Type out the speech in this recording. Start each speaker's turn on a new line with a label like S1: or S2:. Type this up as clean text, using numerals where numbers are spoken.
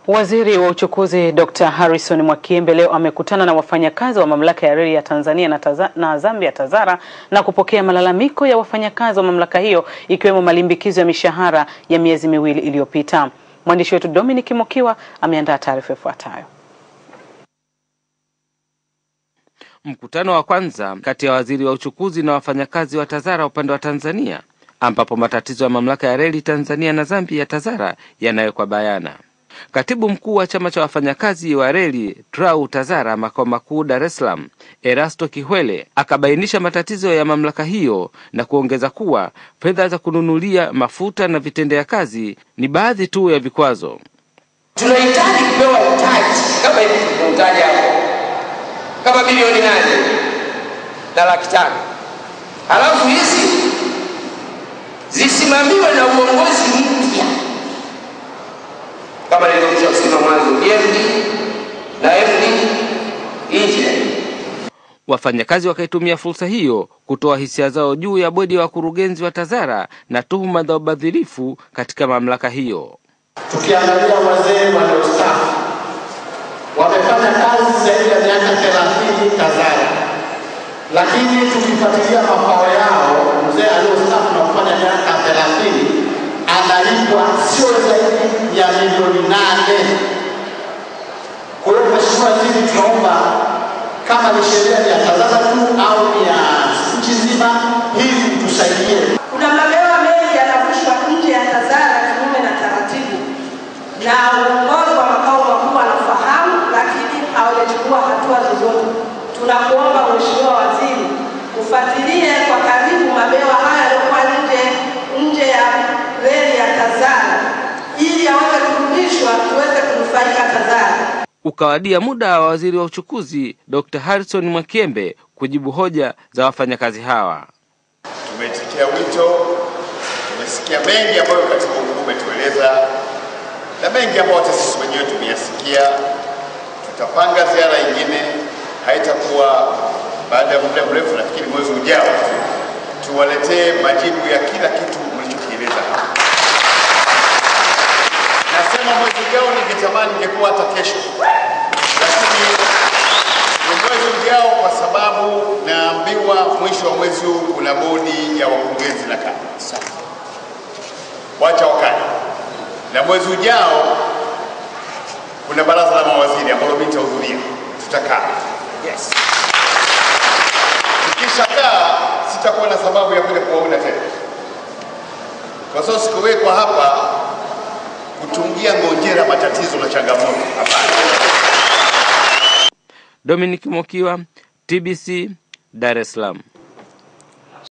S1: Waziri wa Uchukuzi Dr. Harrison Mwakyembe leo amekutana na wafanyakazi wa mamlaka ya reli ya Tanzania na Zambia TAZARA na kupokea malalamiko ya wafanyakazi wa mamlaka hiyo ikiwemo malimbikizo ya mishahara ya miezi miwili iliyopita. Mwandishi wetu Dominic Mokiwa ameandaa taarifa ifuatayo.
S2: Mkutano wa kwanza kati ya waziri wa uchukuzi na wafanyakazi wa TAZARA upande wa Tanzania, ambapo matatizo ya mamlaka ya reli Tanzania na Zambia TAZARA yanawekwa bayana. Katibu mkuu wa chama cha wafanyakazi wa reli TRAU TAZARA makao makuu Dar es Salaam, Erasto Kihwele, akabainisha matatizo ya mamlaka hiyo na kuongeza kuwa fedha za kununulia mafuta na vitendea kazi ni baadhi tu ya vikwazo.
S3: Tunahitaji kupewa mtaji kama hivi tunahitaji hapo, kama bilioni 8 na laki 5. Halafu hizi zisimamiwe na uongozi mpya. Kama nilivyokuwa kusema mwanzo, MD na MD engineer.
S2: Wafanyakazi wakaitumia fursa hiyo kutoa hisia zao juu ya bodi ya wakurugenzi wa TAZARA na tuhuma za ubadhirifu katika mamlaka hiyo.
S4: Tukiangalia wazee waliostaafu wamefanya kazi zaidi ya miaka 30 TAZARA, lakini tukifuatilia mafao yao, mzee aliyostaafu na kufanya miaka 30 analipwa sio zaidi ya milioni 8. Kwa hiyo mheshimiwa waziri, tunaomba kama ni sheria ya TAZARA tu au ya nchi nzima, hivi tusaidie.
S5: Kuna mabewa mengi yanavushwa nje ya TAZARA kinyume na taratibu, na uongozi wa makao makuu anafahamu, lakini hawajachukua hatua zozote. Tunakuomba mheshimiwa waziri ufuatilie kwa karibu mabewa haya yaliyokuwa nje ya reli ya TAZARA ili yaweze kurudishwa tuweze kunufaika TAZARA.
S2: Ukawadia muda wa waziri wa uchukuzi Dr. Harrison Mwakyembe kujibu hoja za wafanyakazi hawa.
S6: Tumetikia wito, tumesikia mengi ambayo katibu mkuu umetueleza na mengi ambayo sisi wenyewe tumeyasikia. Tutapanga ziara nyingine, haitakuwa baada ya muda mrefu, nafikiri mwezi ujao, tuwaletee majibu ya kila kitu mlichokieleza hapa. Nasema mwezi ujao, ningetamani ingekuwa hata kesho, lakini ni mwezi ujao kwa sababu naambiwa mwisho wa mwezi huu kuna bodi ya wakurugenzi na kada. Wacha wakati. Na mwezi ujao kuna baraza la mawaziri ambalo mimi nitahudhuria. Tutakaa. Yes. Tukishakaa sitakuwa na sababu ya kuja kuwaona tena. Kwa sababu sikuwekwa hapa kutungia ngojera matatizo na changamoto. Hapana.
S2: Dominic Mokiwa, TBC, Dar es Salaam.